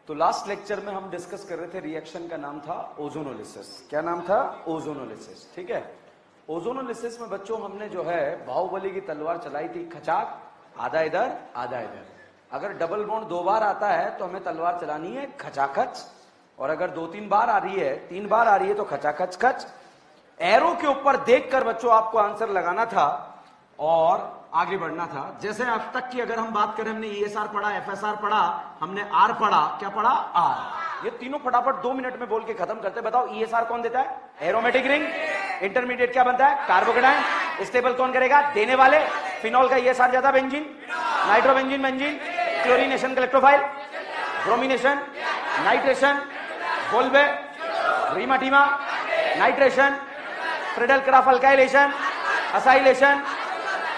तो last lecture में हम डिस्कस कर रहे थे, रिएक्शन का नाम था ओजोनोलिसिस। क्या नाम था? ओजोनोलिसिस। ठीक है। ओजोनोलिसिस में बच्चों हमने जो है बाहुबली की तलवार चलाई थी, खचाक, आधा इधर आधा इधर। अगर डबल बॉन्ड 2 बार आता है तो हमें तलवार चलानी है खचाखच, और अगर 2-3 बार आ रही है, 3 बार आ रही है तो खचाखच खच। एरो के ऊपर देखकर बच्चों आपको आंसर लगाना था और आगे बढ़ना था। जैसे अब तक की अगर हम बात करें, हमने ईएसआर पढ़ा, एफएसआर पढ़ा, हमने आर पढ़ा। क्या पढ़ा? आर। ये तीनों फटाफट 2 मिनट में बोल के खत्म करते। बताओ ईएसआर कौन देता है? Aromatic ring. इंटरमीडिएट क्या बनता है? कार्बोकेटाइन। स्टेबल कौन करेगा? देने वाले। फिनॉल का ईएसआर जाता है बेंजीन, नाइट्रोबेंजीन, बेंजीन। क्लोरीनेशन का इलेक्ट्रोफाइल, ब्रोमिनेशन, नाइट्रेशन, बोल्बे, रीमाटीमा, nitration, Friedel Crafts alkylation, acylation.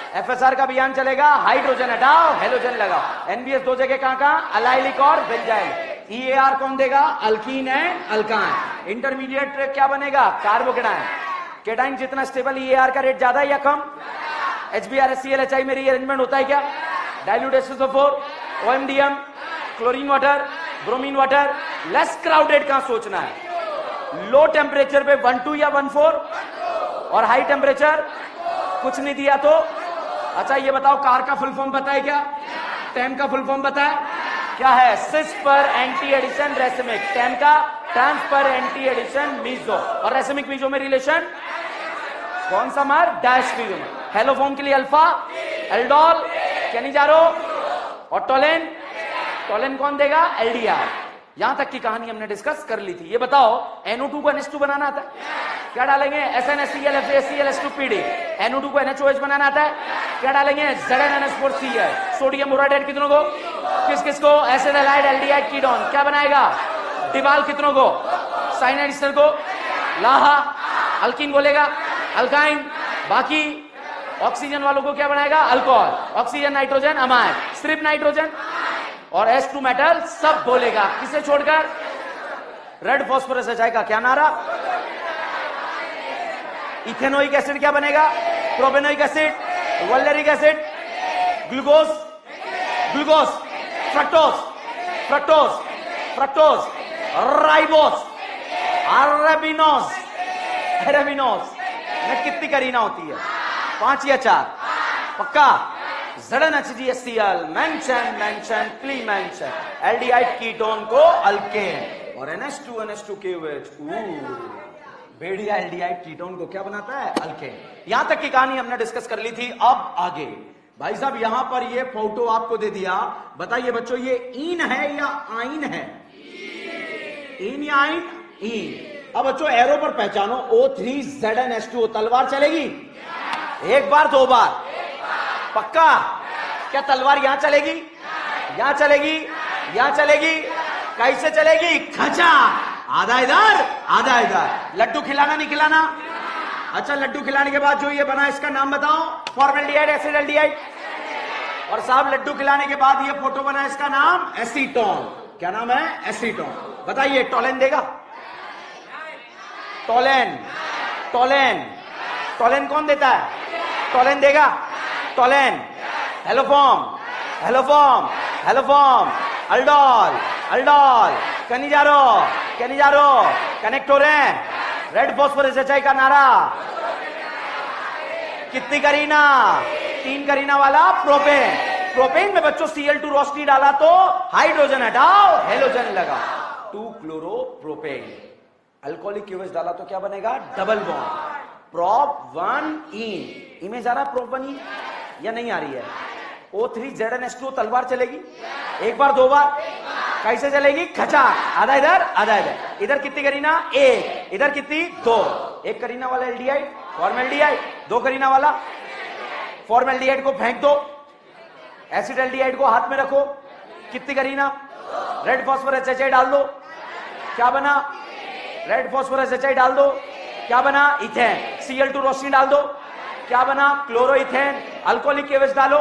FSR का अभियान चलेगा, हाइड्रोजन हटाओ, हेलोजन लगाओ। एनबीएस 2 जगह कहां? अलाइलिक और बेंजाइल। ईएआर कौन देगा? Alkyne and alkyne. इंटरमीडिएट क्या बनेगा? कार्बोकेटाइन। केटाइन जितना स्टेबल, ईएआर का रेट ज्यादा है या कम? HBr HCl में रीअरेंजमेंट होता है क्या? Dilute SO4, OMDM, chlorine water, bromine water. Less crowded कहां सोचना है? लो टेम्परेचर पे 1-2 या 1-4, और हाई टेम्परेचर कुछ नहीं दिया तो? अच्छा ये बताओ, कार का फुल फॉर्म पता है क्या? टैम का फुल फॉर्म पता है क्या है? सिस पर एंटी एडिशन रेसमिक। टैम का ट्रांस पर एंटी एडिशन मीजो, और रेसमिक मीजो में रिलेशन कौन सा मार? डैश मीजो में। हेलो फॉर्म के लिए अल्फा, एल्डोल, कैनिजारो और टोलेन। टोलेन कौन देगा? एलडीआर। यहां तक की कहानी हमने डिस्कस कर ली थी। ये बताओ, NO2 को NH2 बनाना आता है? क्या डालेंगे? SnHCl FeCl2PD। NO2 को NaOH बनाना आता है? क्या डालेंगे? ZnNH4Cl। सोडियम बोराइड कितनों को? किस किस को? Acid halide aldehyde ketone. क्या बनाएगा? डिबाल कितनों को? साइनाइड ईस्टर को। लाहा अल्कीन बोलेगा, अल्काइन। बाकी ऑक्सीजन वालों को क्या बनाएगा? अल्कोहल। Oxygen, nitrogen, amine. सिर्फ नाइट्रोजन और S2 मेटल सब बोलेगा। किसे छोड़कर? रेड फास्फोरस HI का क्या नारा? इथेनोइक एसिड क्या बनेगा? Propanoic acid, valeric acid, glucose, glucose, fructose, fructose, fructose, ribose, arabinose. Arabinose में कितनी करीना होती है? 5 या 4? पक्का? ZnHgCl, mention, mention, plea mention. Aldehyde ketone को अल्केन, और NH2NH2KOH भेड़िया एल्डिहाइड कीटोन को क्या बनाता है? अल्केन। यहां तक की कहानी हमने डिस्कस कर ली थी। अब आगे भाई साहब, यहां पर ये फोटो आपको दे दिया। बताइए बच्चों, ये ईन है या आइन है? ईन या आइन? ईन। अब बच्चों एरो पर पहचानो, O3ZnH2O। तलवार चलेगी? 1 बार 2 बार? पक्का? क्या तलवार यहां चलेगी? यहां चलेगी? यहां चलेगी? कैसे चलेगी? खचा, आधा इधर आधा इधर। लड्डू खिलाना नहीं खिलाना? अच्छा, लड्डू खिलाने के बाद जो ये बना, इसका नाम बताओ। फॉर्मेल्डिहाइड, एसिडल्डिहाइड। और साहब लड्डू खिलाने के बाद ये फोटो बना, इसका नाम एसीटोन। क्या नाम है? एसीटोन। बताइए टोलेन देगा? टोलेन, टोलेन, टोलेन कौन देता है? टोलेन देगा? Tollens. Haloform, haloform, haloform, aldol, aldol, Cannizzaro, Cannizzaro, connect हो रहे हैं। रेड फास्फोरस HI का नारा कितनी करीना? 3 करीना वाला प्रोपेन। प्रोपेन में बच्चों Cl2 रोशनी डाला तो हाइड्रोजन हटाओ, हेलोजन लगाओ, 2 क्लोरो प्रोपेन। अल्कोहलिक QH डाला तो क्या बनेगा? Double bond. प्रोप 1 ईन। इमेज आ रहा है प्रोप 1 ईन या नहीं आ रही है? O3ZnH2O तलवार चलेगी? 1 बार 2 बार? कैसे चलेगी? खचा, आधा इधर आधा इधर। इधर कितनी करीना? 1। इधर कितनी? 2। 1 करीना वाला एल्डिहाइड, फॉर्मेल्डिहाइड। 2 करीना वाला फॉर्मेल्डिहाइड को फेंक दो, एसिड एल्डिहाइड को हाथ में रखो। कितनी करीना? रेड फास्फोरस HI डाल दो, क्या बना? रेड फास्फोरस HI डाल दो, क्या बना? इथेन। Cl2 रोशनी डाल दो, क्या बना? Chloro ethane. अल्कोहलिक KOH डालो,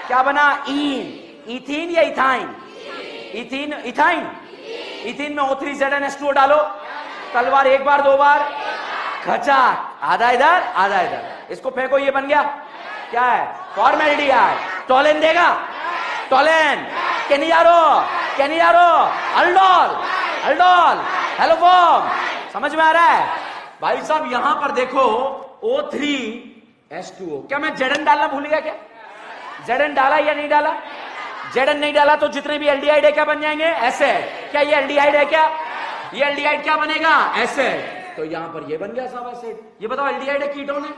क्या बना? ईन। इथीन या इथाइन? Ethene, ethyne. इथीन में O3ZnH2O डालो, तलवार 1 बार 2 बार? खचा, आधा इधर आधा इधर। इसको फेंको, ये बन गया क्या है? फॉर्मेल्डिहाइड। टोलेन देगा? टोलेन, कैनिजारो, क्या नहीं जा रहा? Aldol, aldol, haloform. समझ में आ रहा है भाई साहब? यहां पर देखो O3H2O। क्या मैं Zn डालना भूल गया? क्या Zn डाला या नहीं डाला? Zn नहीं डाला तो जितने भी एल्डिहाइड है क्या बन जाएंगे? एसिड। क्या ये एल्डिहाइड है? क्या ये एल्डिहाइड क्या बनेगा? एसिड। तो यहां पर ये बन गया साहब एसिड। ये बताओ एल्डिहाइड है कीटोन है?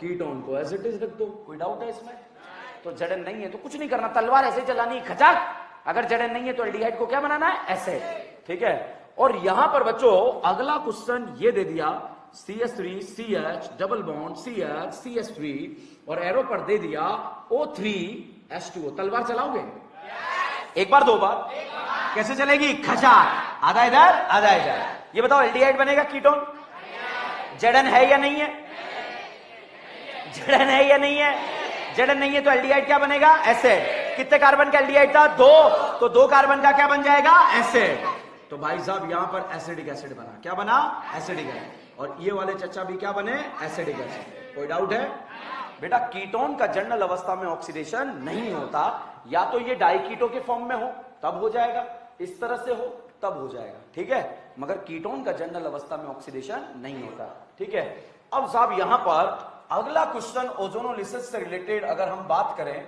कीटोन को एज इट इज रख दो। कोई डाउट है इसमें? तो Zn नहीं है तो कुछ नहीं करना, तलवार ऐसे चलानी खचाक। अगर Zn नहीं है तो एल्डिहाइड को क्या बनाना है? एसिड। ठीक है। और यहां पर बच्चों अगला क्वेश्चन ये दे दिया CH3 CH double bond CH CH3 और एरो पर दे दिया O3H2O। तलवार चलाओगे? एक बार, दो बार? कैसे चलेगी? खचाक, आधा इधर आधा इधर। ये बताओ एल्डिहाइड बनेगा कीटोन? Zn है या नहीं है? Zn है या नहीं है? Zn नहीं है तो एल्डिहाइड क्या बनेगा? एसिड। कितने कार्बन का एल्डिहाइड था? 2। तो 2 कार्बन का क्या बन जाएगा? एसिड। तो भाई साहब यहां पर एसिडिक एसिड बना। क्या बना? Acidic acid. और ये वाले चचा भी क्या बने? Acidic acid. कोई डाउट है? बेटा कीटोन का जनरल अवस्था में ऑक्सीडेशन नहीं होता, या तो ये डाइकीटो के फॉर्म में हो तब हो जाएगा, इस तरह से हो तब हो जाएगा। ठीक है। मगर कीटोन का जनरल अवस्था में ऑक्सीडेशन नहीं होता। ठीक है। अब साहब यहां पर अगला क्वेश्चन ओजोनोलिसिस से रिलेटेड अगर हम बात करें,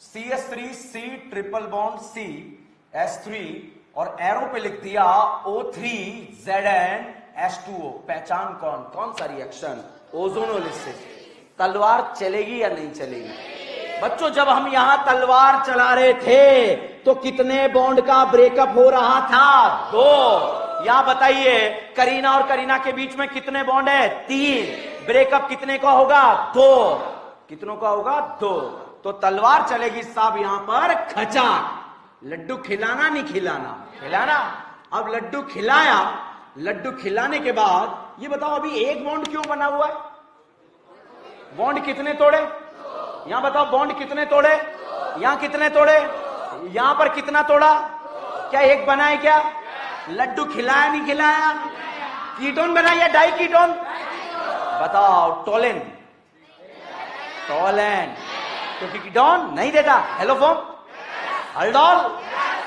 CH3C triple bond C S3 और एरो पे लिख दिया O3ZnH2O। पहचान कौन कौन सा रिएक्शन? ओजोनोलिसिस। तलवार चलेगी या नहीं चलेगी? बच्चों जब हम यहां तलवार चला रहे थे तो कितने बॉन्ड का ब्रेकअप हो रहा था? 2। यहां बताइए करीना और करीना के बीच में कितने बॉन्ड है? 3। ब्रेकअप कितने का होगा? 2। कितनों का होगा? 2। तो तलवार चलेगी साहब यहां पर खचाक। लड्डू खिलाना नहीं खिलाना? खिलाना। अब लड्डू खिलाया, लड्डू खिलाने के बाद ये बताओ अभी एक बॉन्ड क्यों बना हुआ है? बॉन्ड कितने तोड़े? यहां बताओ बॉन्ड कितने तोड़े? यहां कितने तोड़े? यहां पर कितना तोड़ा? क्या एक बना है? क्या लड्डू खिलाया नहीं खिलाया? कीटोन बना या डाई कीटोन? बताओ। टोलेन, टोलेन, क्योंकि कीटोन नहीं देता। हेलोफॉर्म, अल्डोल,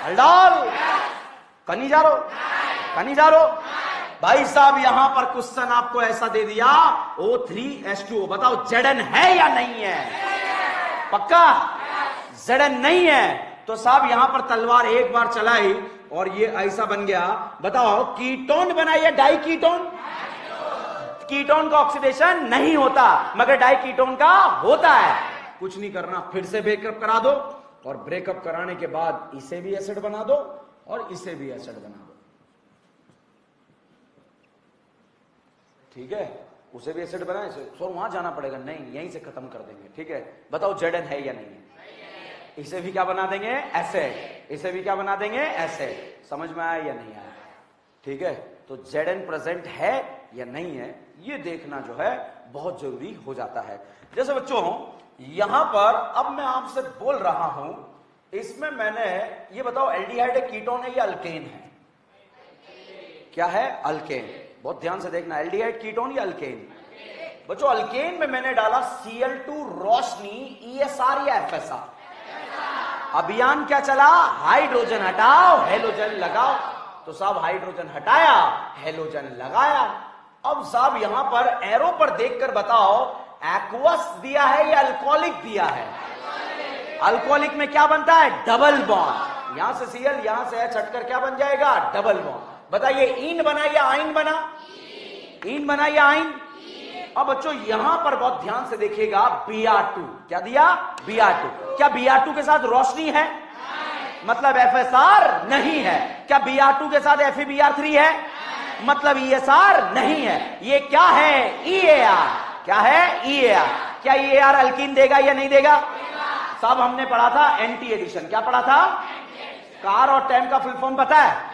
अल्डोल, कनी जा रो, कनी जा रो। भाई साहब यहां पर क्वेश्चन आपको ऐसा दे दिया O3H2O। बताओ Zn है या नहीं है? पक्का Zn नहीं है तो साहब यहां पर तलवार एक बार चलाई और ये ऐसा बन गया। बताओ कीटोन बना या डाई कीटोन? कीटोन का ऑक्सीडेशन नहीं होता मगर डाई कीटोन का होता है। कुछ नहीं करना, फिर से ब्रेकअप करा दो और ब्रेकअप कराने के बाद इसे भी एसिड बना दो और इसे भी एसिड बना दो। ठीक है। उसे भी एसिड बनाए सर वहां जाना पड़ेगा? नहीं, यहीं से खत्म कर देंगे। ठीक है। बताओ Zn है या नहीं है? इसे भी क्या बना देंगे? एसिड। इसे भी क्या बना देंगे? एसिड। समझ में आया या नहीं आया? ठीक है। तो Zn प्रेजेंट है या नहीं है ये देखना जो है बहुत जरूरी हो जाता है। जैसे बच्चों यहां पर अब मैं आपसे बोल रहा हूं, इसमें मैंने ये बताओ एल्डिहाइड कीटोन है या अल्केन है? क्या है? अल्केन। बहुत ध्यान से देखना, एल्डिहाइड कीटोन या अल्केन? बच्चों अल्केन में मैंने डाला Cl2 रोशनी ESR या FSR। अभियान क्या चला? हाइड्रोजन हटाओ हेलोजन लगाओ। तो साहब हाइड्रोजन हटाया, हेलोजन लगाया। अब साहब यहां पर एरो पर देखकर बताओ एक्वस दिया है या अल्कोहलिक दिया है? अल्कोहलिक में क्या बनता है? Double bond. यहां से Cl यहां से H हटकर क्या बन जाएगा? Double bond. बताइए इन बना या आइन बना? इन बना या आइन? अब बच्चों यहां पर बहुत ध्यान से देखिएगा Br2 क्या दिया? Br2। क्या Br2 के साथ रोशनी है? मतलब FSR नहीं है। क्या Br2 के साथ FeBr3 है? मतलब ESR नहीं है। ये क्या है? EAR। क्या है? EAR। क्या EAR अल्कीन देगा या नहीं देगा? साहब हमने पढ़ा था एंटी एडिशन। क्या पढ़ा था? कार और टैम का फुल फॉर्म पता है?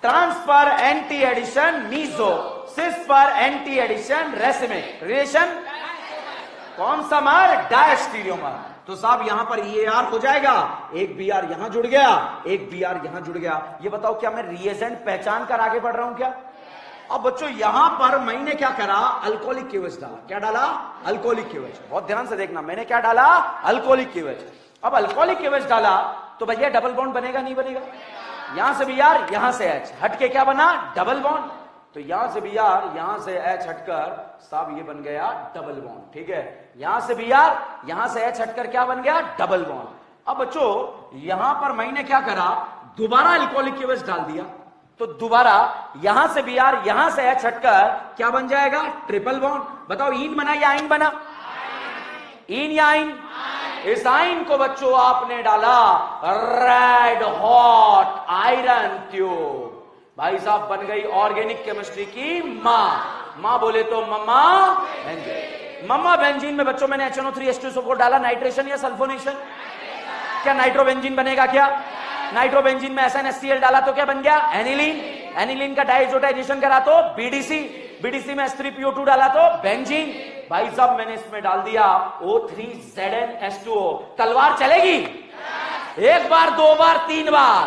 ट्रांस पर एंटी एडिशन मीजो, सिस पर एंटी एडिशन रेसिमिक, रिलेशन कौन सा मार? डायस्टीरियोमर। तो साहब यहां पर EAR हो जाएगा, एक Br यहां जुड़ गया, एक Br यहां जुड़ गया। ये बताओ क्या मैं रिएजेंट पहचान कर आगे बढ़ रहा हूं क्या? अब बच्चों यहां पर मैंने क्या करा? अल्कोहलिक केवच डाला। क्या डाला? अल्कोहलिक केवच। बहुत ध्यान से देखना, मैंने क्या डाला? अल्कोहलिक केवच। अब अल्कोहलिक केवच डाला तो भैया डबल बॉन्ड बनेगा नहीं बनेगा? यहां से भी यार यहां से H हट के क्या बना? Double bond. तो यहां से भी यार यहां से H हटकर साहब ये बन गया डबल बॉन्ड। ठीक है, यहां से भी यार यहां से H हटकर क्या बन गया? Double bond. अब बच्चों यहां पर मैंने क्या करा? दोबारा अल्कोहलिक एसिड डाल दिया, तो दोबारा यहां से भी यार यहां से H हटकर क्या बन जाएगा? Triple bond. बताओ ईन बना या आइन बना? ईन या आइन? इस आइन को बच्चों आपने डाला रेड हॉट आयरन ट्यूब। भाई साहब बन गई ऑर्गेनिक केमिस्ट्री की मां बोले तो मम्मा बेंजीन। मम्मा बेंजीन में बच्चों मैंने HNO3H2SO4 डाला, नाइट्रेशन या सल्फोनेशन? क्या नाइट्रोबेंजीन बनेगा? क्या नाइट्रोबेंजीन में SnHCl डाला तो क्या बन गया? एनिलीन। एनिलीन का डाइजोटाइजेशन करा तो BDC। BDC में H3PO2 डाला तो बेंजीन। भाई साहब मैंने इसमें डाल दिया O3ZnH2O। तलवार चलेगी? एक बार, दो बार, तीन बार?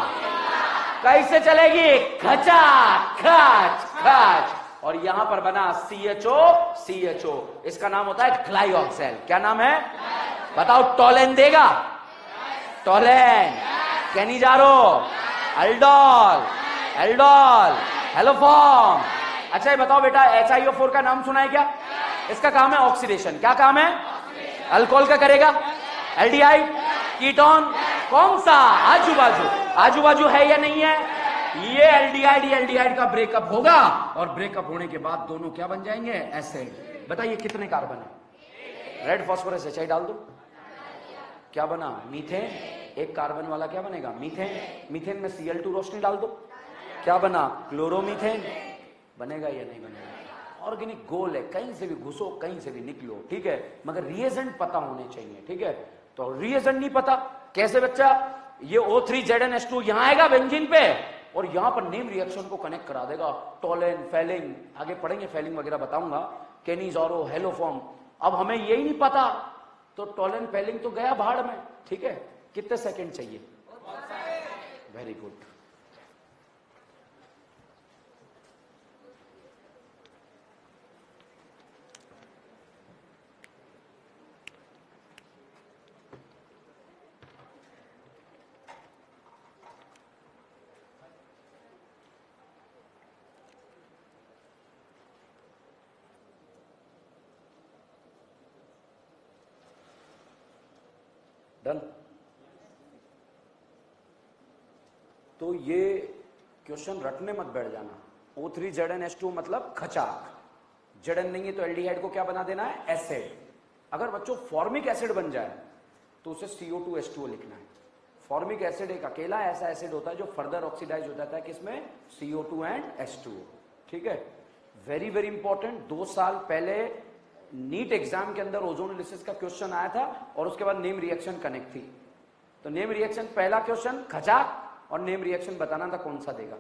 कैसे चलेगी? खचा खच खच। और यहां पर बना CHO। इसका नाम होता है ग्लाइऑक्सेल। क्या नाम है? बताओ। टोलेन देगा? Tollens, Cannizzaro, aldol, haloform. अच्छा ये बताओ बेटा, HiO4 का नाम सुना है क्या? इसका काम है ऑक्सीडेशन। क्या काम है? अल्कोहल का करेगा? एल्डिहाइड, कीटोन, कौन सा? आजू बाजू है या नहीं है? ये एल्डिहाइड का ब्रेकअप होगा और ब्रेकअप होने के बाद दोनों क्या बन जाएंगे? एसिड। बताइए कितने कार्बन है? रेड फास्फोरस HI डाल दो, क्या बना? मीथेन। एक कार्बन वाला क्या बनेगा? मीथेन। मीथेन में Cl2 रोशनी डाल दो, क्या बना? क्लोरोमीथेन। बनेगा या नहीं बनेगा? ऑर्गेनिक गोल है, कहीं से भी घुसो कहीं से भी निकलो। ठीक है, मगर रिएजेंट पता होने चाहिए। ठीक है, तो रिएजेंट नहीं पता कैसे बच्चा? ये O3ZnH2 यहां आएगा बेंजीन पे और यहां पर नेम रिएक्शन को कनेक्ट करा देगा। टोलेन, फेलिंग, आगे पढ़ेंगे फेलिंग वगैरह बताऊंगा, केनिजारो, हेलोफॉर्म। अब हमें यही नहीं पता तो टोलेन फेलिंग तो गया भाड़ में। ठीक है, कितने सेकंड चाहिए? Very good. डन। तो ये क्वेश्चन रटने मत बैठ जाना। O3ZnH2 मतलब खचाक। Zn नहीं है तो एल्डिहाइड को क्या बना देना है? एसिड। अगर बच्चों फॉर्मिक एसिड बन जाए तो उसे CO2H2O लिखना है। फॉर्मिक एसिड एक अकेला ऐसा एसिड होता है जो फर्दर ऑक्सीडाइज हो जाता है किसमें? CO2 and H2O। ठीक है, वेरी वेरी इंपॉर्टेंट। 2 साल पहले नीट एग्जाम के अंदर ओजोनोलिसिस का क्वेश्चन आया था और उसके बाद नेम रिएक्शन कनेक्ट थी। तो नेम रिएक्शन पहला क्वेश्चन खचाक और नेम रिएक्शन बताना था कौन सा देगा।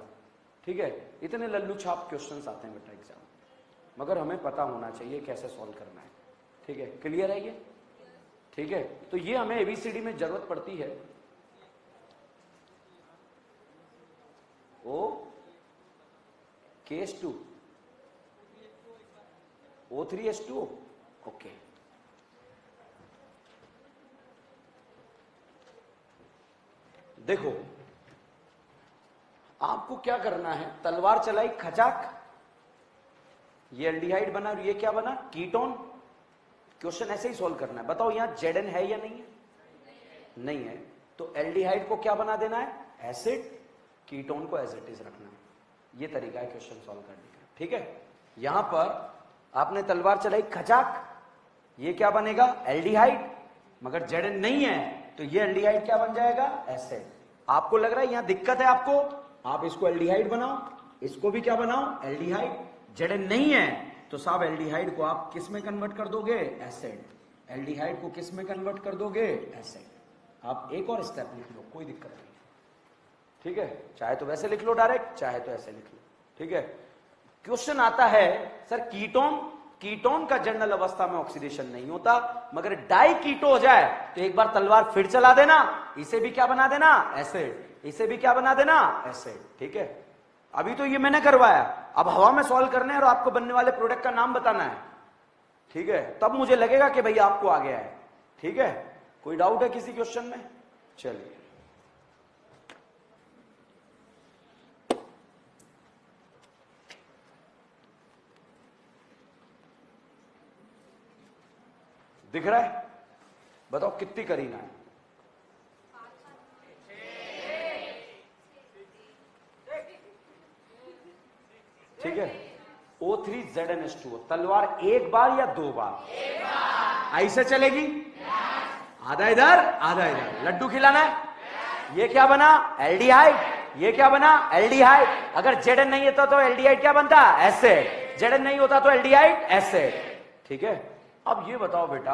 ठीक है, इतने लल्लू छाप क्वेश्चंस आते हैं बेटा एग्जाम, मगर हमें पता होना चाहिए कैसे सॉल्व करना है। ठीक है, क्लियर है ये? ठीक है, तो ये हमें ABCD में जरूरत पड़ती है। OKH2 O3H2O। ओके, देखो आपको क्या करना है? तलवार चलाई खचाक, ये एल्डिहाइड बना और ये क्या बना? कीटोन। क्वेश्चन ऐसे ही सॉल्व करना है। बताओ यहां Zn है या नहीं है? नहीं है, तो एल्डिहाइड को क्या बना देना है? एसिड। कीटोन को एज इट इज रखना है। ये तरीका है क्वेश्चन सॉल्व करने का। ठीक है, यहां पर आपने तलवार चलाई खचाक, ये क्या बनेगा? एल्डिहाइड। मगर Zn नहीं है तो ये एल्डिहाइड क्या बन जाएगा? एसिड। आपको लग रहा है यहां दिक्कत है आपको, आप इसको एल्डिहाइड बनाओ, इसको भी क्या बनाओ? एल्डिहाइड। Zn नहीं है तो साहब एल्डिहाइड को आप किस में कन्वर्ट कर दोगे? एसिड। एल्डिहाइड को किस में कन्वर्ट कर दोगे? एसिड। आप एक और स्टेप लिख लो, कोई दिक्कत नहीं। ठीक है, चाहे तो वैसे लिख लो डायरेक्ट, चाहे तो ऐसे लिख लो। ठीक है, क्वेश्चन आता है सर कीटोन का जनरल अवस्था में ऑक्सीडेशन नहीं होता, मगर डाई कीटो हो जाए तो एक बार तलवार फिर चला देना, इसे भी क्या बना देना? एसिड। इसे भी क्या बना देना? एसिड। ठीक है, अभी तो ये मैंने करवाया, अब हवा में सॉल्व करने और आपको बनने वाले प्रोडक्ट का नाम बताना है। ठीक है, तब मुझे लगेगा कि भाई आपको आ गया है। ठीक है, कोई डाउट है किसी क्वेश्चन में? चलिए दिख रहा है? बताओ कितनी करीना है? ठीक है। O3ZnH2O तलवार एक बार या दो बार? ऐसे चलेगी, आधा इधर आधा इधर, लड्डू खिलाना है। ये क्या बना? एल्डिहाइड। ये क्या बना? एल्डिहाइड। अगर Zn नहीं होता तो एल्डिहाइड क्या बनता? एसिड। Zn नहीं होता तो एल्डिहाइड एसिड। ठीक है। अब ये बताओ बेटा,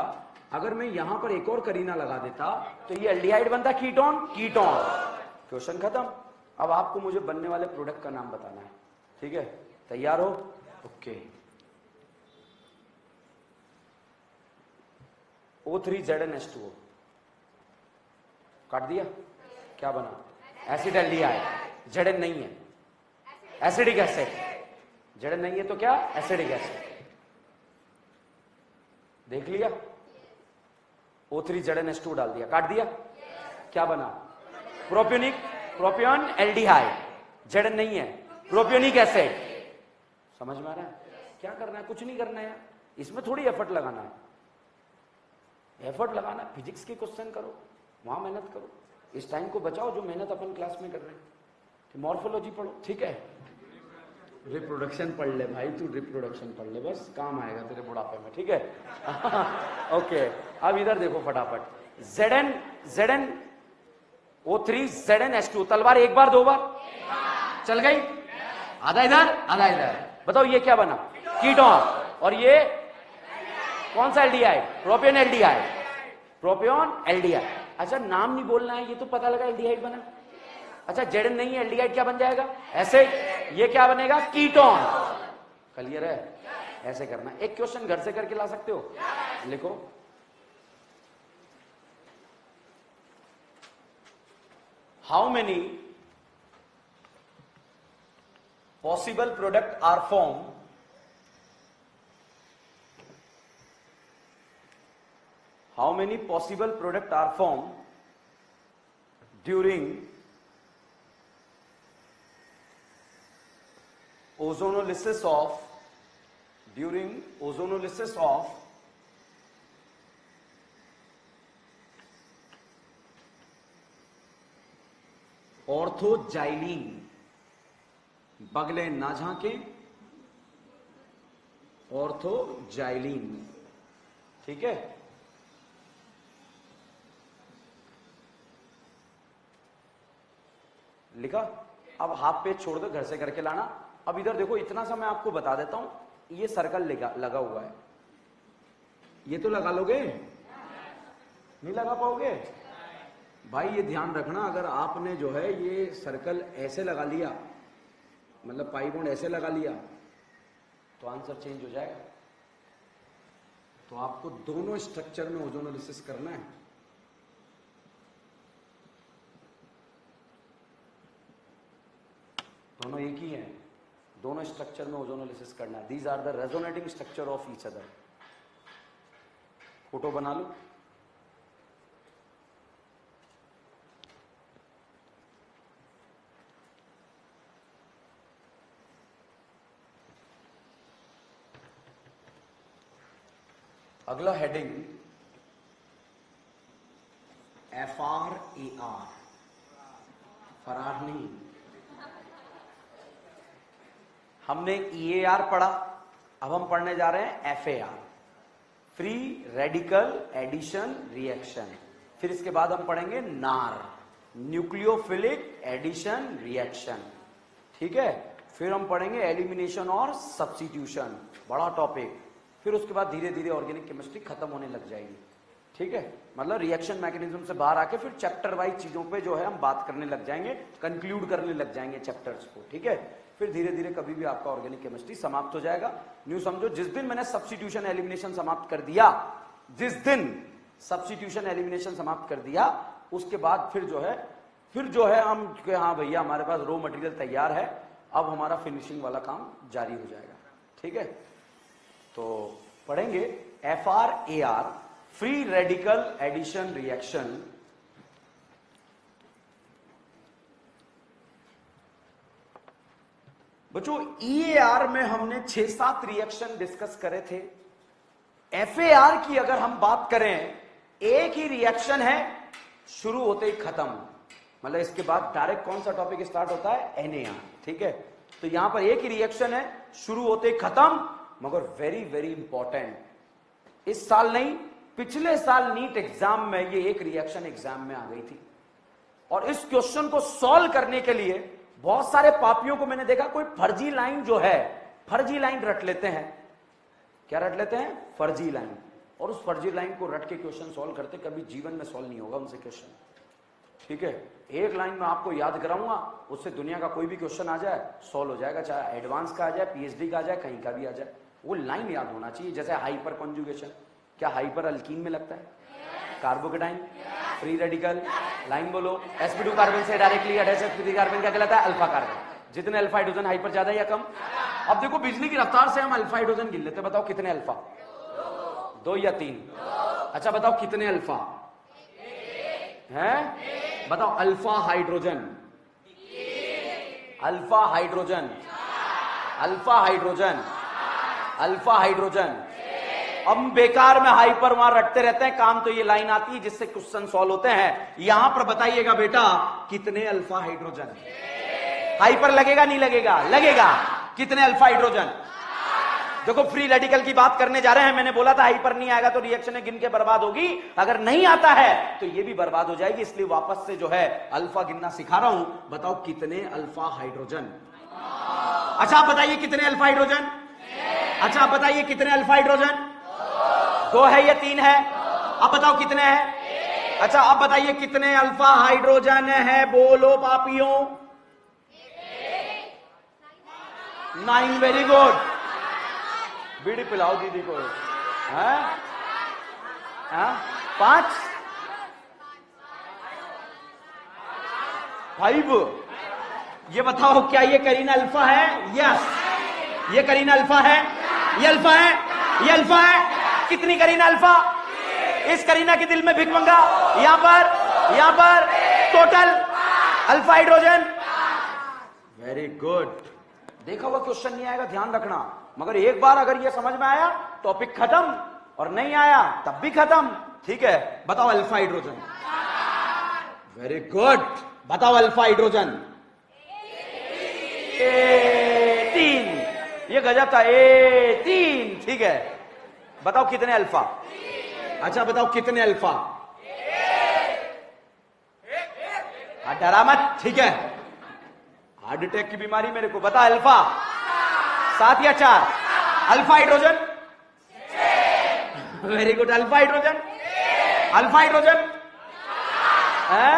अगर मैं यहां पर एक और करीना लगा देता तो ये एल्डिहाइड बनता कीटोन? कीटोन। क्वेश्चन खत्म। अब आपको मुझे बनने वाले प्रोडक्ट का नाम बताना है। ठीक है, तैयार हो? ओके। O3ZnH2O काट दिया, क्या बना? Acid aldehyde. Zn नहीं है, एसिडिक एसिड। Zn नहीं है तो क्या? Acidic acid. देख लिया? O3ZnH2O डाल दिया, काट दिया, क्या बना? Propionic, प्रोपियोन aldehyde. Zn नहीं है, प्रोपियोनिक एसिड। समझ में आ रहा है? क्या करना है? कुछ नहीं करना है, इसमें थोड़ी एफर्ट लगाना है। एफर्ट लगाना, फिजिक्स के क्वेश्चन करो, वहां मेहनत करो। इस टाइम को बचाओ जो मेहनत अपन क्लास में कर रहे हैं। मॉर्फोलॉजी पढ़ो, ठीक है? रिप्रोडक्शन पढ़ ले भाई, तू रिप्रोडक्शन पढ़ ले, बस काम आएगा तेरे बुढ़ापे में। ठीक है? ओके। अब इधर देखो फटाफट। Zn O3ZnH2 तलवार एक बार दो बार? चल गई, आधा इधर आधा इधर। बताओ ये क्या बना? कीटोन। और ये कौन सा एल्डिहाइड? प्रोपियोन एल्डिहाइड। प्रोपियोन एल्डिहाइड। अच्छा, नाम नहीं बोलना है, ये तो पता लगा एल्डिहाइड बना। अच्छा, Zn नहीं है, एल्डिहाइड क्या बन जाएगा? एसिड। ये क्या बनेगा? कीटोन। क्लियर है? ऐसे करना। एक क्वेश्चन घर से करके ला सकते हो, लिखो। How many possible product are formed how many possible product are formed during ozonolysis of ऑर्थोजाइलिन। बगले ना झांके, ऑर्थोजाइलिन। ठीक है? लिखा? अब हाफ पेज छोड़ दो, घर से करके लाना। अब इधर देखो, इतना सा मैं आपको बता देता हूं, ये सर्कल लगा हुआ है, ये तो लगा लोगे? नहीं लगा पाओगे भाई? ये ध्यान रखना, अगर आपने जो है ये सर्कल ऐसे लगा लिया, मतलब पाई बॉन्ड ऐसे लगा लिया, तो आंसर चेंज हो जाएगा। तो आपको दोनों स्ट्रक्चर में ओजोनोलिसिस करना है। दोनों एक ही हैं, दोनों स्ट्रक्चर में ओजोनोलिसिस करना है। These are the resonating structure of each other. Photo बना लो। अगला हेडिंग FRAR, फरार नहीं। हमने EAR पढ़ा, अब हम पढ़ने जा रहे हैं FAR, free radical addition reaction. फिर इसके बाद हम पढ़ेंगे NAR, न्यूक्लियोफिलिक एडिशन रिएक्शन। ठीक है? फिर हम पढ़ेंगे एलिमिनेशन और सब्स्टिट्यूशन, बड़ा टॉपिक। फिर उसके बाद धीरे धीरे ऑर्गेनिक केमिस्ट्री खत्म होने लग जाएगी। ठीक है? मतलब रिएक्शन मैकेनिज्म से बाहर आके फिर चैप्टर वाइज चीजों पे जो है हम बात करने लग जाएंगे, कंक्लूड करने लग जाएंगे चैप्टर्स को। ठीक है? फिर धीरे धीरे कभी भी आपका ऑर्गेनिक केमिस्ट्री समाप्त हो जाएगा। न्यू समझो, जिस दिन मैंने सब्स्टिट्यूशन एलिमिनेशन समाप्त कर दिया, जिस दिन सब्स्टिट्यूशन एलिमिनेशन समाप्त कर दिया, उसके बाद फिर जो है हम, हाँ भैया हमारे पास रॉ मटेरियल तैयार है, अब हमारा फिनिशिंग वाला काम जारी हो जाएगा। ठीक है? तो पढ़ेंगे FRAR, free radical addition reaction. बच्चों EAR में हमने 6-7 रिएक्शन डिस्कस करे थे। FAR की अगर हम बात करें, एक ही रिएक्शन है, शुरू होते ही खत्म, मतलब इसके बाद डायरेक्ट कौन सा टॉपिक स्टार्ट होता है, NAR, ठीक है। तो यहां पर एक ही रिएक्शन है, शुरू होते ही खत्म, मगर वेरी वेरी इंपॉर्टेंट, इस साल नहीं पिछले साल नीट एग्जाम में ये एक रिएक्शन एग्जाम में आ गई थी। और इस क्वेश्चन को सॉल्व करने के लिए बहुत सारे पापियों को मैंने देखा, कोई फर्जी लाइन जो है, फर्जी लाइन रट लेते हैं। क्या रट लेते हैं? फर्जी लाइन। और उस फर्जी लाइन को रट के क्वेश्चन सॉल्व करते, कभी जीवन में सॉल्व नहीं होगा उनसे क्वेश्चन, ठीक है। एक लाइन में आपको याद कराऊंगा, उससे दुनिया का कोई भी क्वेश्चन आ जाए सॉल्व हो जाएगा, चाहे एडवांस का आ जाए, PhD का आ जाए, कहीं का भी आ जाए, वो लाइन याद होना चाहिए। जैसे हाइपर कॉन्जुगेशन, क्या हाइपर अल्कीन में लगता है? कार्बोकेटाइन, फ्री रेडिकल, लाइन बोलो, sp2 कार्बन से डायरेक्टली एडहेसिव फ्री कार्बन क्या कहलाता है? Alpha carbon. जितने अल्फा हाइड्रोजन, हाइपर ज्यादा या कम? अब देखो बिजली की रफ्तार से हम अल्फा हाइड्रोजन गिन लेते, बताओ कितने अल्फा? 2 या 3? अच्छा बताओ कितने अल्फा हैं? बताओ alpha hydrogen, alpha hydrogen, alpha hydrogen, alpha hydrogen. अब बेकार में हाइपर वहां रटते रहते हैं, काम तो ये लाइन आती है जिससे क्वेश्चन सॉल्व होते हैं। यहां पर बताइएगा बेटा कितने अल्फा हाइड्रोजन? हाइपर लगेगा नहीं लगेगा? लगेगा। कितने अल्फा हाइड्रोजन? देखो फ्री रेडिकल की बात करने जा रहे हैं, मैंने बोला था हाइपर नहीं आएगा तो रिएक्शन गिन के बर्बाद होगी, अगर नहीं आता है तो ये भी बर्बाद हो जाएगी, इसलिए वापस से जो है अल्फा गिनना सिखा रहा हूं। बताओ कितने अल्फा हाइड्रोजन? अच्छा आप बताइए कितने अल्फा हाइड्रोजन? अच्छा आप बताइए कितने अल्फा हाइड्रोजन? 2 है या 3 है? अब बताओ कितने हैं? अच्छा अब बताइए कितने अल्फा हाइड्रोजन है? बोलो पापियों। 9, वेरी गुड। बीड़ी पिलाओ दीदी को। है? 5, 5। ये बताओ क्या ये करीना अल्फा है? यस, ये करीना अल्फा है, ये अल्फा है, ये अल्फा है। कितनी करीना अल्फा? इस करीना के दिल में भिकमंगा, यहां पर total alpha hydrogen. Very good. देखा हुआ क्वेश्चन नहीं आएगा, ध्यान रखना, मगर एक बार अगर ये समझ में आया टॉपिक खत्म, और नहीं आया तब भी खत्म, ठीक है। बताओ अल्फा हाइड्रोजन। Very good. बताओ अल्फा हाइड्रोजन। 3। ये गजब था, 3, ठीक है। बताओ कितने अल्फा? अच्छा बताओ कितने अल्फा? डरा मत, ठीक है। हार्ट अटैक की बीमारी मेरे को बता, अल्फा 7 या 4? Alpha hydrogen? Very good. Alpha hydrogen, alpha hydrogen है?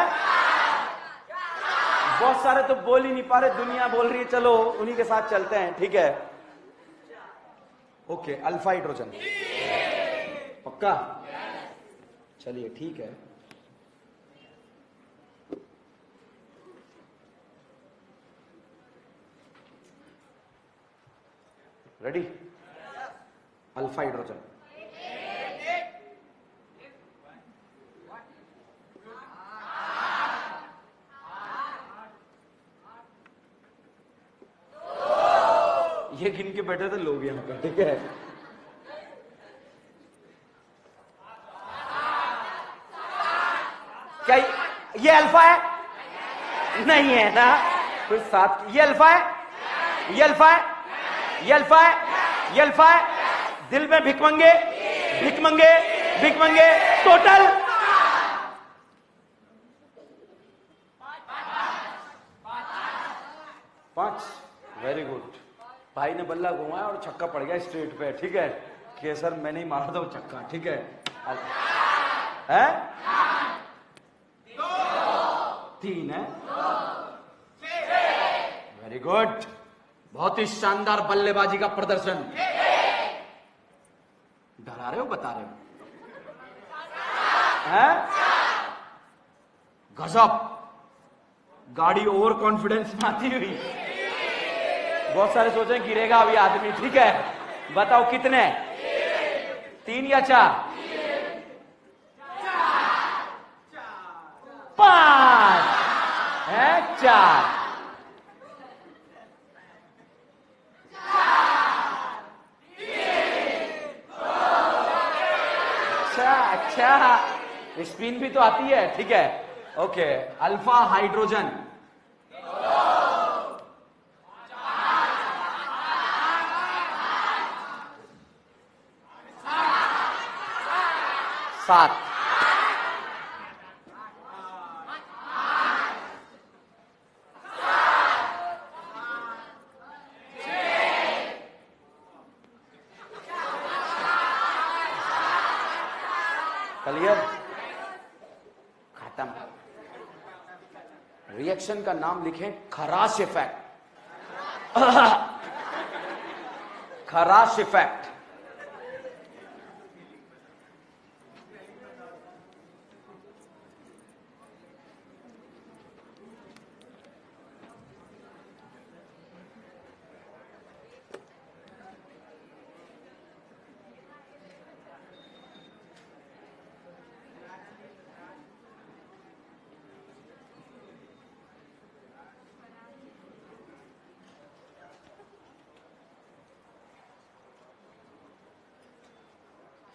बहुत सारे तो बोल ही नहीं पा रहे, दुनिया बोल रही है, चलो उन्हीं के साथ चलते हैं, ठीक है। ओके, अल्फा हाइड्रोजन पक्का? चलिए ठीक है। रेडी? Alpha hydrogen. ये गिन के बैठे थे लोग यहां पर, ठीक है। क्या ये अल्फा है? नहीं है ना, कोई 7। ये अल्फा है, ये अल्फा है, ये अल्फा है, ये अल्फा है। दिल में भिकमंगे, भिकमंगे, भिकमंगे, टोटल 5। Very good. भाई ने बल्ला घुमाया और छक्का पड़ गया स्ट्रेट पे, ठीक है। केसर मैंने ही मारा था वो छक्का, ठीक है। 3 है। Very good. बहुत ही शानदार बल्लेबाजी का प्रदर्शन। डरा रहे हो, बता रहे हो? गजब। गाड़ी ओवर कॉन्फिडेंस में आती हुई, बहुत सारे सोचे गिरेगा अभी आदमी, ठीक है। बताओ कितने? 3 या 4? 5 है, 4। अच्छा, स्पिन भी तो आती है, ठीक है। ओके, अल्फा हाइड्रोजन, सात। क्लियर, खत्म। रिएक्शन का नाम लिखें खराश इफेक्ट। खराश इफेक्ट।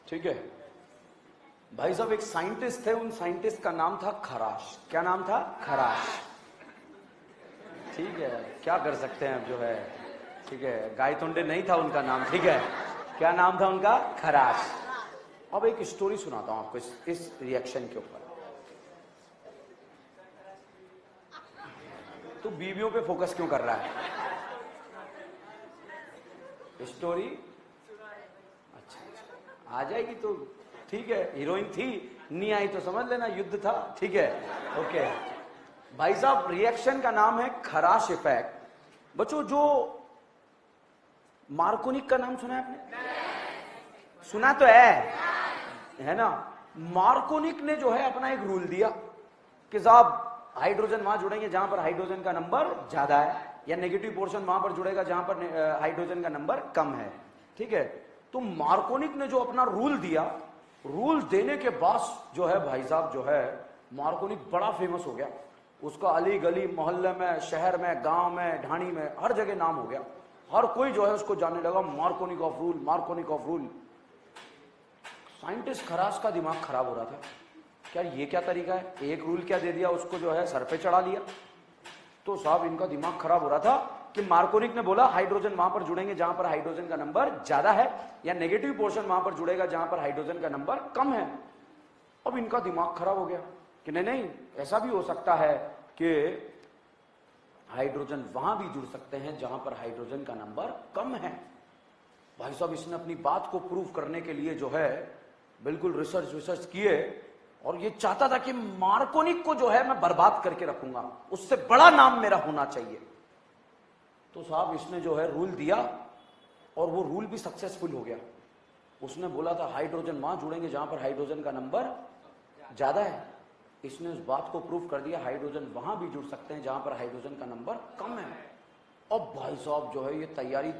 ठीक है भाई साहब, एक साइंटिस्ट थे, उन साइंटिस्ट का नाम था खराश। क्या नाम था? खराश। ठीक है, क्या कर सकते हैं अब जो है, ठीक है, गायतोंडे नहीं था उनका नाम, ठीक है। क्या नाम था उनका? खराश। अब एक स्टोरी सुनाता हूं आपको इस रिएक्शन के ऊपर। तो बीवियों पे फोकस क्यों कर रहा है? स्टोरी आ जाएगी तो ठीक है, हीरोइन थी, नहीं आई तो समझ लेना युद्ध था, ठीक है। ओके भाई साहब, रिएक्शन का नाम है खराश इफेक्ट। बच्चों, जो मार्कोनिक का नाम सुना है आपने? सुना तो है ना। मार्कोनिक ने जो है अपना एक रूल दिया कि साहब हाइड्रोजन वहां जुड़ेंगे जहां पर हाइड्रोजन का नंबर ज्यादा है, या नेगेटिव पोर्शन वहां पर जुड़ेगा जहां पर हाइड्रोजन का नंबर कम है, ठीक है। तो मार्कोनिक ने जो अपना रूल दिया, रूल देने के बाद जो है भाई साहब जो है मार्कोनिक बड़ा फेमस हो गया। उसका अली गली मोहल्ले में, शहर में, गांव में, ढाणी में, हर जगह नाम हो गया। हर कोई जो है उसको जानने लगा, मार्कोनिक of rule, मार्कोनिक of rule. Scientist खराश का दिमाग खराब हो रहा था, क्या ये क्या तरीका है, एक रूल क्या दे दिया, उसको जो है सर पे चढ़ा लिया। तो साहब इनका दिमाग खराब हो रहा था कि मार्कोनिक ने बोला हाइड्रोजन वहां पर जुड़ेंगे जहां पर हाइड्रोजन का नंबर ज्यादा है, या नेगेटिव पोर्शन वहां पर जुड़ेगा जहां पर हाइड्रोजन का नंबर कम है। अब इनका दिमाग खराब हो गया कि नहीं नहीं, ऐसा भी हो सकता है कि हाइड्रोजन वहां भी जुड़ सकते हैं जहां पर हाइड्रोजन का नंबर कम है। भाई साहब इसने अपनी बात को प्रूव करने के लिए जो है बिल्कुल रिसर्च किए, और ये चाहता था कि मार्कोनिक को जो है मैं बर्बाद करके रखूंगा, उससे बड़ा नाम मेरा होना चाहिए। तो साहब इसने जो है रूल दिया, और वो रूल भी सक्सेसफुल हो गया। उसने बोला था हाइड्रोजन वहां जुड़ेंगे जहां पर हाइड्रोजन का नंबर ज्यादा है। इसने उस बात को प्रूव कर दिया, हाइड्रोजन वहां भी जुड़ सकते हैं जहां पर हाइड्रोजन का नंबर कम है। अब भाई साहब जो है ये तैयारी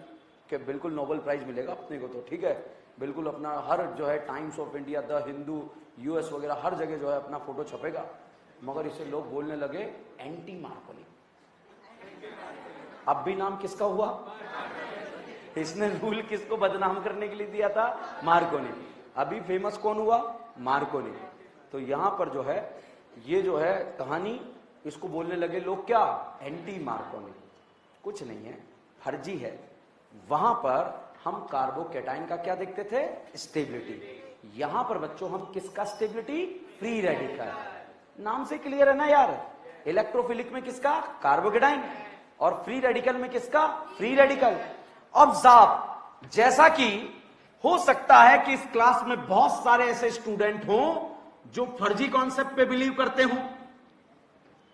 के बिल्कुल नोबेल प्राइज मिलेगा अपने को, तो ठीक है, बिल्कुल अपना हर जो है times of India, the Hindu, US वगैरह हर जगह जो है अपना फोटो छपेगा। मगर इसे लोग बोलने लगे एंटी मार्कोनिक। अब भी नाम किसका हुआ? इसने रूल किसको बदनाम करने के लिए दिया था? मार्कोनिक। अभी फेमस कौन हुआ? मार्कोनिक। तो यहां पर जो है ये जो है कहानी, इसको बोलने लगे लोग क्या? Anti Markovnikov. कुछ नहीं है, फर्जी है। वहां पर हम कार्बोकैटाइन का क्या देखते थे? स्टेबिलिटी। यहां पर बच्चों हम किसका स्टेबिलिटी? Free radical. नाम से क्लियर है ना यार? इलेक्ट्रोफिलिक में किसका? कार्बोकैटाइन, और फ्री रेडिकल में किसका? Free radical. अब साहब जैसा कि हो सकता है कि इस क्लास में बहुत सारे ऐसे स्टूडेंट हों जो फर्जी कॉन्सेप्ट पे बिलीव करते हो,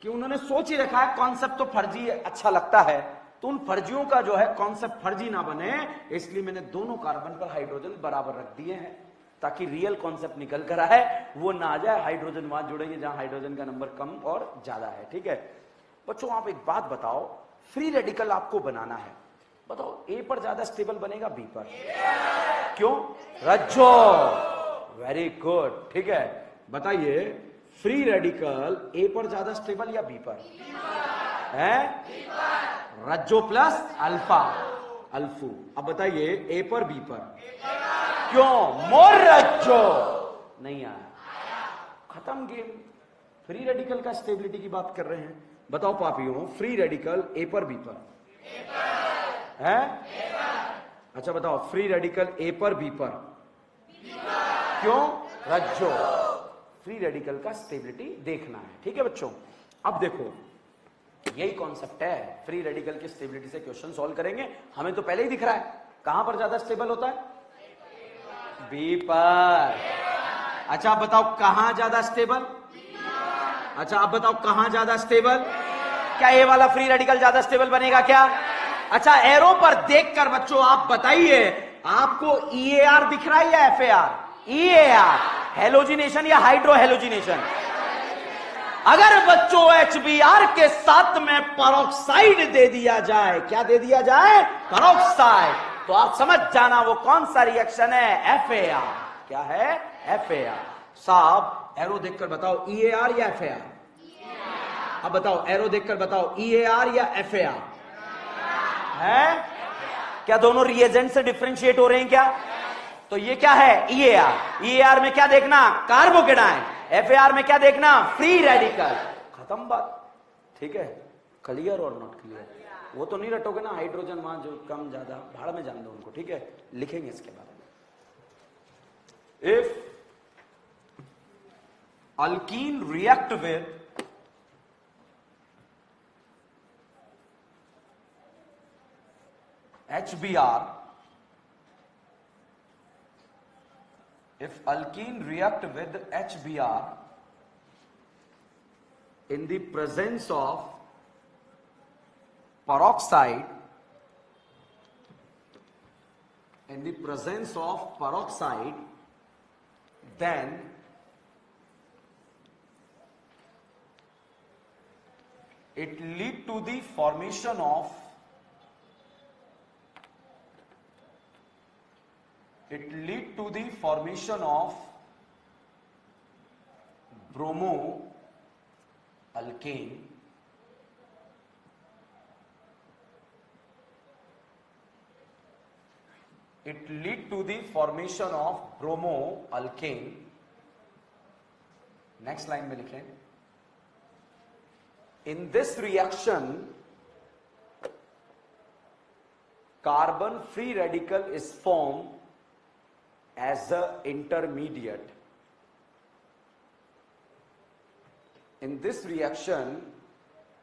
कि उन्होंने सोच ही रखा है कॉन्सेप्ट तो फर्जी अच्छा लगता है, तो उन फर्जियों का जो है कॉन्सेप्ट फर्जी ना बने, इसलिए मैंने दोनों कार्बन पर हाइड्रोजन बराबर रख दिए हैं, ताकि रियल कॉन्सेप्ट निकल कर आए, वो ना आ जाए हाइड्रोजन वहां जुड़ेंगे जहां हाइड्रोजन का नंबर कम और ज्यादा है। ठीक है बच्चों, आप एक बात बताओ, फ्री रेडिकल आपको बनाना है, बताओ ए पर ज्यादा स्टेबल बनेगा बी पर? क्यों? रज्जो। Very good. ठीक है, बताइए फ्री रेडिकल ए पर ज्यादा स्टेबल या बी पर है? रज्जो प्लस अल्फा, अल्फू। अब बताइए ए पर बी पर? क्यों? मोर रज्जो नहीं आया। खत्म गेम। फ्री रेडिकल का स्टेबिलिटी की बात कर रहे हैं। बताओ पापियों, फ्री रेडिकल ए पर बी पर है? अच्छा बताओ, फ्री रेडिकल ए पर बी पर क्यों? रज्जो। फ्री रेडिकल का स्टेबिलिटी देखना है, ठीक है बच्चों। अब देखो, यही कॉन्सेप्ट है, फ्री रेडिकल की स्टेबिलिटी से क्वेश्चन सॉल्व करेंगे। हमें तो पहले ही दिख रहा है कहां पर ज्यादा स्टेबल होता है, बी पर। अच्छा आप बताओ कहां ज्यादा स्टेबल? अच्छा आप बताओ कहां ज्यादा स्टेबल? क्या ए वाला फ्री रेडिकल ज्यादा स्टेबल बनेगा क्या? अच्छा एरो पर देखकर बच्चों आप बताइए, आपको ईएआर दिख रहा है या एफएआर? ईएआर हेलोजिनेशन या हाइड्रो हेलोजिनेशन? अगर बच्चों एचबीआर के साथ में परऑक्साइड दे दिया जाए, क्या दे दिया जाए? परऑक्साइड, तो आप समझ जाना वो कौन सा रिएक्शन है, एफएआर। क्या है? एफएआर। साहब एरो देखकर बताओ ईएआर या एफएआर? अब बताओ एरो देखकर बताओ ईएआर या एफएआर है? क्या दोनों रिएजेंट से डिफरेंशिएट हो रहे हैं क्या? तो ये क्या है? ईएआर। ईएआर में क्या देखना? कार्बोकेटाइन। एफएआर में क्या देखना? Free radical. खत्म बात, ठीक है। क्लियर और नॉट क्लियर? वो तो नहीं रटोगे ना, हाइड्रोजन वहां जो कम ज्यादा, भाड़ में जान दो उनको, ठीक है। लिखेंगे इसके बारे में। If alkene react with HBr, if alkene react with HBr in the presence of peroxide, in the presence of peroxide, then it lead to the formation of bromo alkane, it lead to the formation of bromo alkane। Next line में लिखें, in this reaction carbon free radical is formed as a intermediate। In this reaction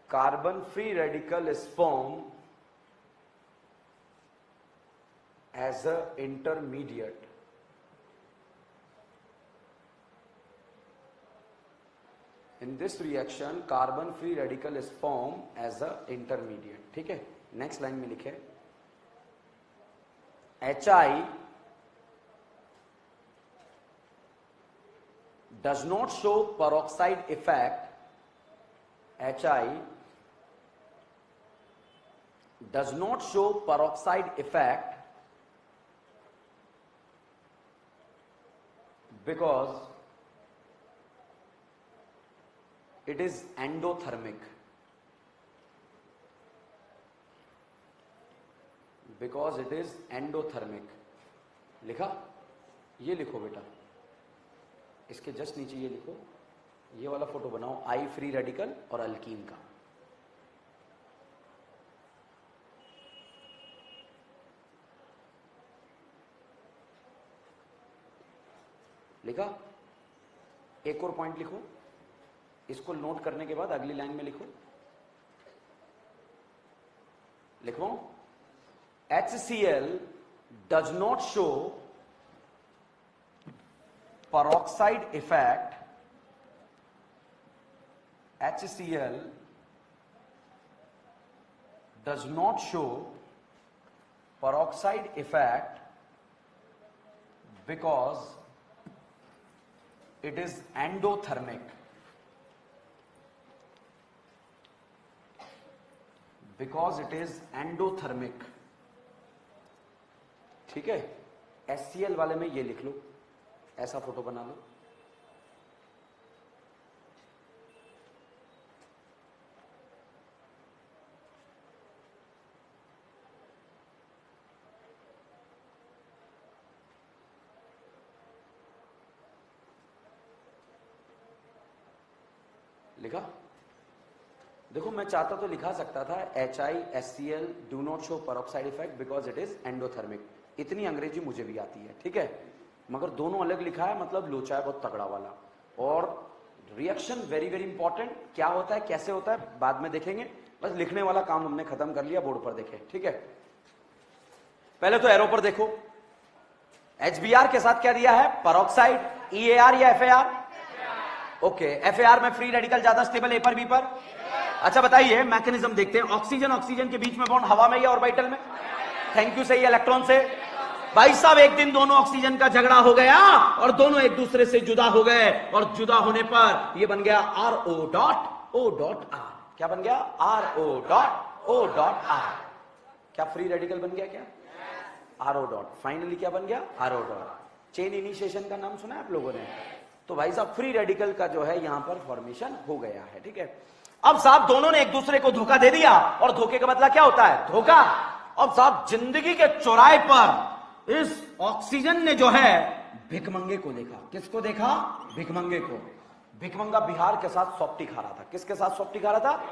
carbon free radical is formed as a intermediate। In this reaction carbon free radical is formed as a intermediate, ठीक है। Next line में लिखे, HI does not show peroxide effect, HI does not show peroxide effect because it is endothermic, because it is endothermic। लिखा? ये लिखो बेटा, इसके just नीचे ये लिखो, ये वाला फोटो बनाओ, आई फ्री रेडिकल और अल्कीन का। लिखा? एक और पॉइंट लिखो, इसको नोट करने के बाद अगली लाइन में लिखो, लिखो HCl does not show peroxide effect, HCl does not show peroxide effect because it is endothermic, because it is endothermic, ठीक है। HCl वाले में ये लिख लो, ऐसा फोटो बना लो। लिखा? देखो मैं चाहता तो लिखा सकता था HiHCl do not show peroxide effect because it is endothermic, इतनी अंग्रेजी मुझे भी आती है, ठीक है, मगर दोनों अलग लिखा है, मतलब लोचा है बहुत तगड़ा वाला। और रिएक्शन वेरी वेरी इंपॉर्टेंट, क्या होता है कैसे होता है बाद में देखेंगे, बस लिखने वाला काम हमने खत्म कर लिया, बोर्ड पर देखे, ठीक है। पहले तो एरो पर देखो, HBr के साथ क्या दिया है, पेरोक्साइड, EAR या FAR? ओके, FAR में फ्री रेडिकल ज्यादा स्टेबल, ए पर बी पर। अच्छा बताइए, मैकेनिज्म देखते हैं, ऑक्सीजन ऑक्सीजन के बीच में बॉन्ड हवा में या ऑर्बिटल में? थैंक यू, सही, इलेक्ट्रॉन से। भाई साहब एक दिन दोनों ऑक्सीजन का झगड़ा हो गया और दोनों एक दूसरे से जुदा हो गए, और जुदा होने पर ये बन गया RO.O.R। क्या बन गया? RO.O.R। क्या फ्री रेडिकल बन गया? क्या RO. फाइनली क्या बन गया? RO. चेन इनिशिएशन का नाम सुना है आप लोगों ने? तो भाई साहब फ्री रेडिकल का जो है यहां पर फॉर्मेशन हो गया है, ठीक है। अब साहब दोनों ने एक दूसरे को धोखा दे दिया, और धोखे का बदला क्या होता है? धोखा। अब साहब जिंदगी के चौराहे पर इस ऑक्सीजन ने जो है भिकमंगे को देखा। किसको देखा? भिकमंगे को। भिकमंगा बिहार के साथ सॉफ्टी खा रहा था। किसके साथ सॉफ्टी खा रहा था?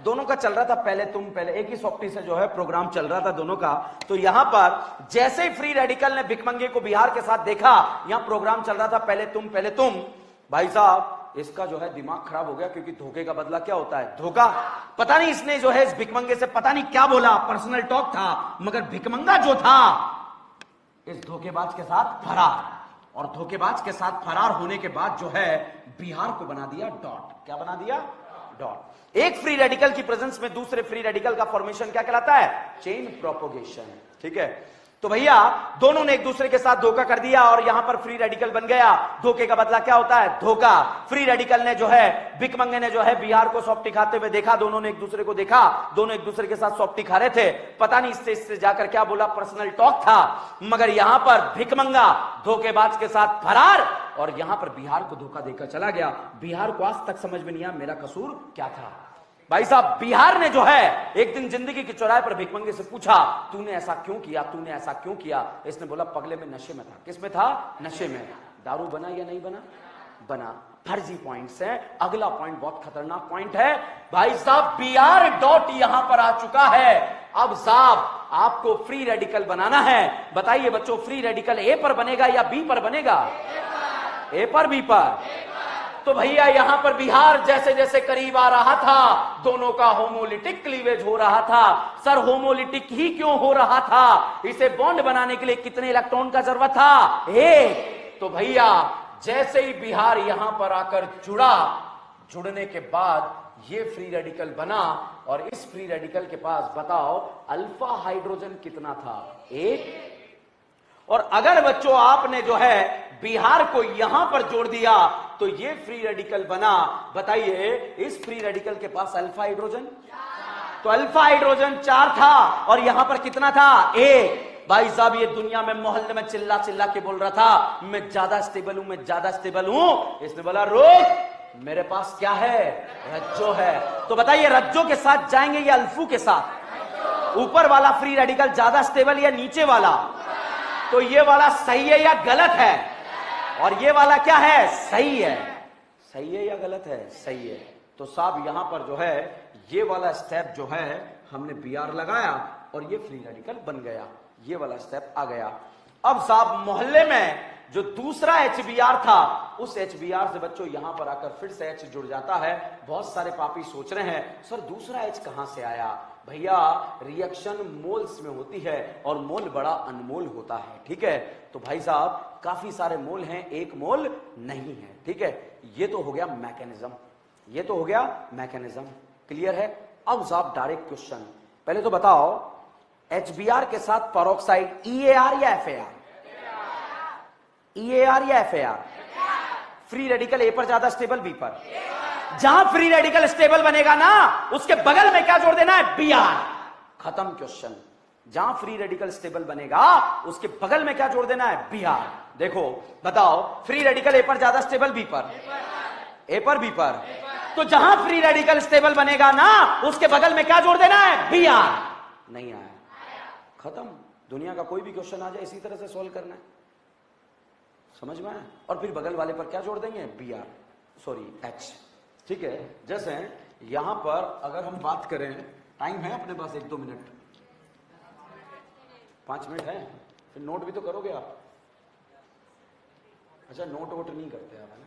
दोनों का चल रहा था पहले तुम पहले, एक ही सॉफ्टी से जो है प्रोग्राम चल रहा था दोनों का। तो यहां पर जैसे ही फ्री रेडिकल ने भिकमंगे को बिहार के साथ देखा, यहां प्रोग्राम चल रहा था पहले तुम, भाई साहब इसका जो है दिमाग खराब हो गया, क्योंकि धोखे का बदला क्या होता है? धोखा। पता नहीं इसने जो है इस भिकमंगे से पता नहीं क्या बोला, पर्सनल टॉक था, मगर भिकमंगा जो था इस धोखेबाज के साथ फरार, और धोखेबाज के साथ फरार होने के बाद जो है बिहार को बना दिया डॉट। क्या बना दिया? डॉट। एक फ्री रेडिकल की प्रेजेंस में दूसरे फ्री रेडिकल का फॉर्मेशन क्या कहलाता है? चेन प्रोपोगेशन, ठीक है। तो भैया दोनों ने एक दूसरे के साथ धोखा कर दिया, और यहां पर फ्री रेडिकल बन गया। धोखे का बदला क्या होता है? धोखा। फ्री रेडिकल ने जो है, भिकमंगे ने जो है बिहार को सॉफ्टी खाते हुए देखा, दोनों ने एक दूसरे को देखा, दोनों एक दूसरे के साथ सॉफ्टी खा रहे थे, पता नहीं इससे जाकर क्या बोला, पर्सनल टॉक था, मगर यहां पर भिकमंगा धोखेबाज के साथ फरार, और यहां पर बिहार को धोखा देकर चला गया। बिहार को आज तक समझ में नहीं आया मेरा कसूर क्या था। भाई साहब बिहार ने जो है एक दिन जिंदगी के चौराहे पर भिकमंगे से पूछा, तूने ऐसा क्यों किया, तूने ऐसा क्यों किया? इसने बोला, पगले में नशे में था। किस में था? नशे में। दारू बना या नहीं बना? बना। फर्जी पॉइंट्स है। अगला पॉइंट बहुत खतरनाक पॉइंट है भाई साहब, BR डॉट यहां पर आ चुका है। अब साहब आपको फ्री रेडिकल बनाना है। बताइए बच्चों, फ्री रेडिकल ए पर बनेगा या बी पर बनेगा? ए पर, बी पर। तो भैया यहां पर बिहार जैसे जैसे करीब आ रहा था, दोनों का होमोलिटिक क्लीवेज हो रहा था। सर होमोलिटिक ही क्यों हो रहा था? इसे बॉन्ड बनाने के लिए कितने इलेक्ट्रॉन का जरूरत था? एक। तो भैया जैसे ही बिहार यहां पर आकर जुड़ने के बाद ये फ्री रेडिकल बना, और इस फ्री रेडिकल के पास बताओ अल्फा हाइड्रोजन कितना था? एक। और अगर बच्चों आपने जो है बिहार को यहां पर जोड़ दिया तो ये फ्री रेडिकल बना। बताइए इस फ्री रेडिकल के पास अल्फा हाइड्रोजन, तो अल्फा हाइड्रोजन 4 था, और यहां पर कितना था? 1। भाई साहब ये दुनिया में मोहल्ले में चिल्ला चिल्ला के बोल रहा था, मैं ज्यादा स्टेबल हूं, मैं ज्यादा स्टेबल हूं। इसने बोला, रोक, मेरे पास क्या है? रज्जो है। तो बताइए रज्जो के साथ जाएंगे या अल्फू के साथ? ऊपर वाला फ्री रेडिकल ज्यादा स्टेबल या नीचे वाला? तो ये वाला सही है या गलत है? और ये वाला क्या है? सही है। सही है या गलत है? सही है। तो साहब यहां पर जो है ये वाला स्टेप जो है हमने BR लगाया, और ये फ्री रेडिकल बन गया, ये वाला स्टेप आ गया। अब साहब मोहल्ले में जो दूसरा HBr था, उस HBr से बच्चों यहां पर आकर फिर से H जुड़ जाता है। बहुत सारे पापी सोच रहे हैं सर दूसरा H कहां से आया? भैया रिएक्शन मोल्स में होती है, और मोल बड़ा अनमोल होता है, ठीक है। तो भाई साहब काफी सारे मोल हैं, एक मोल नहीं है, ठीक है। ये तो हो गया मैकेनिज्म, ये तो हो गया मैकेनिज्म, क्लियर है। अब साहब डायरेक्ट क्वेश्चन, पहले तो बताओ HBr के साथ पेरोक्साइड EAR या FAR? EAR या FAR? फ्री रेडिकल ए पर ज्यादा स्टेबल, बी पर? जहां फ्री रेडिकल स्टेबल बनेगा ना उसके बगल में क्या जोड़ देना है? BR। खत्म क्वेश्चन। जहां फ्री रेडिकल स्टेबल बनेगा उसके बगल में क्या जोड़ देना है? BR। देखो बताओ फ्री रेडिकल ए पर ज्यादा स्टेबल, बी पर? ए पर, बी पर? तो जहां फ्री रेडिकल स्टेबल बनेगा ना उसके बगल में क्या जोड़ देना है? BR। नहीं आया, खत्म। दुनिया का कोई भी क्वेश्चन आ जाए इसी तरह से सॉल्व करना है, समझ में आया? और फिर बगल वाले पर क्या जोड़ देंगे? BR, sorry H। ठीक है, जैसे यहां पर अगर हम बात करें, टाइम है अपने पास 1-2 मिनट, 5 मिनट है, फिर नोट भी तो करोगे आप। अच्छा, नोट वोट नहीं करते आप, है ना?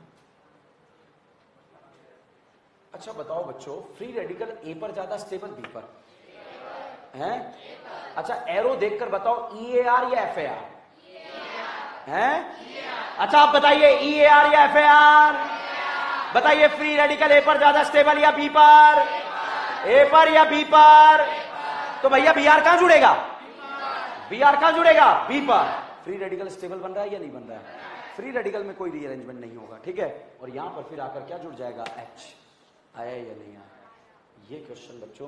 अच्छा बताओ बच्चों, फ्री रेडिकल ए पर ज्यादा स्टेबल बी पर है? अच्छा, एरो देखकर बताओ EAR या FAR है? अच्छा आप बताइए EAR या FAR? बताइए फ्री रेडिकल ए पर ज्यादा स्टेबल या बी पर? ए पर या बी पर? तो भैया BR कहां जुड़ेगा? BR कहां जुड़ेगा? बी पर। फ्री रेडिकल स्टेबल बन रहा है या नहीं बन रहा है? फ्री रेडिकल में कोई रीअरेंजमेंट नहीं होगा, ठीक है। और यहां पर फिर आकर क्या जुड़ जाएगा? H। आया या नहीं आया? ये क्वेश्चन बच्चों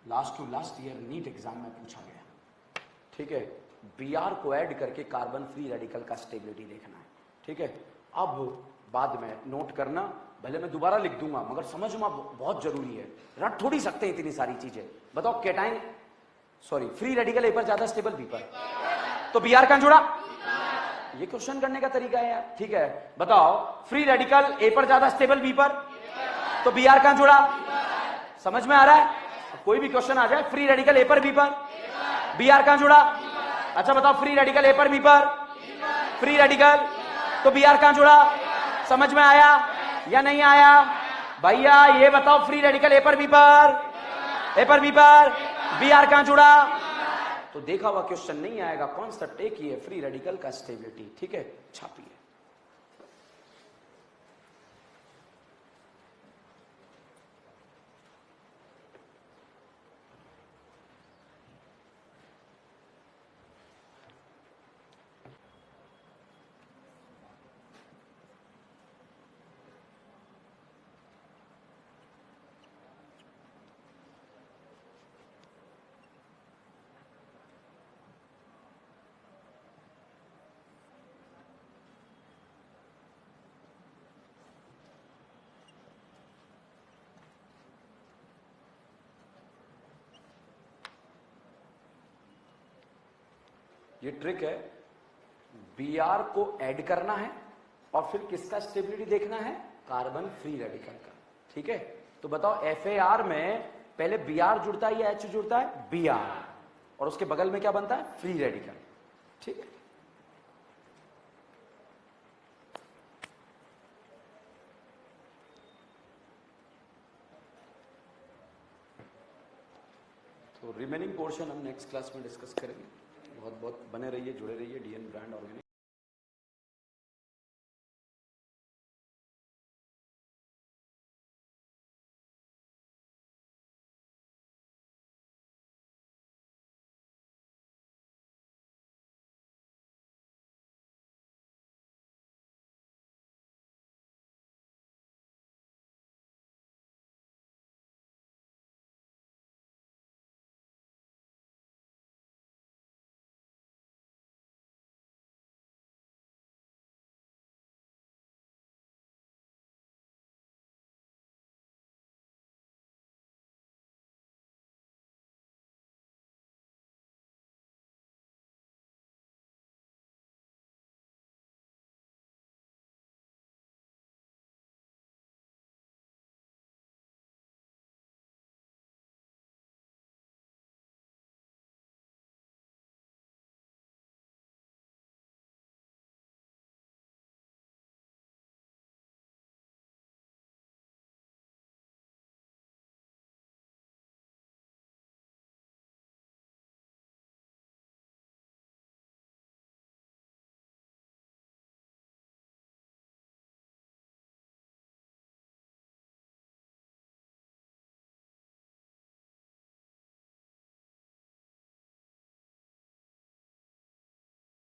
last to last year NEET exam में पूछा गया, ठीक है। BR को ऐड करके कार्बन फ्री रेडिकल का स्टेबिलिटी देखना है, ठीक है। अब बाद में नोट करना, भले मैं दोबारा लिख दूंगा मगर समझना बहुत जरूरी है, रट थोड़ी सकते हैं इतनी सारी चीजें। बताओ कैटाइन सॉरी फ्री रेडिकल ए पर ज्यादा स्टेबल बी पर, तो BR कहां जुड़ा? ये क्वेश्चन करने का तरीका है यार, ठीक है। बताओ फ्री रेडिकल ए पर ज्यादा स्टेबल बी पर, तो BR कहां जुड़ा? समझ में आ रहा है? कोई भी क्वेश्चन आ जाए, फ्री रेडिकल ए पर बी पर, BR कहां जुड़ा? अच्छा बताओ फ्री रेडिकल ए पर बी पर, फ्री रेडिकल, तो BR कहां जुड़ा? समझ में आया या नहीं आया? भैया ये बताओ फ्री रेडिकल ए पर बी पर, ए पर बी पर, BR कहां जुड़ा? तो देखा हुआ क्वेश्चन नहीं आएगा, कौन सा टेक ही है? फ्री रेडिकल का स्टेबिलिटी, ठीक है, छापिए। ये ट्रिक है, BR को ऐड करना है और फिर किसका स्टेबिलिटी देखना है? कार्बन फ्री रेडिकल का, ठीक है। तो बताओ FAR में पहले BR जुड़ता है या H जुड़ता है? BR, और उसके बगल में क्या बनता है? फ्री रेडिकल, ठीक है। तो रिमेनिंग पोर्शन हम नेक्स्ट क्लास में डिस्कस करेंगे। बहुत बहुत बने रहिए, जुड़े रहिए DN ब्रांड ऑर्गेनिक।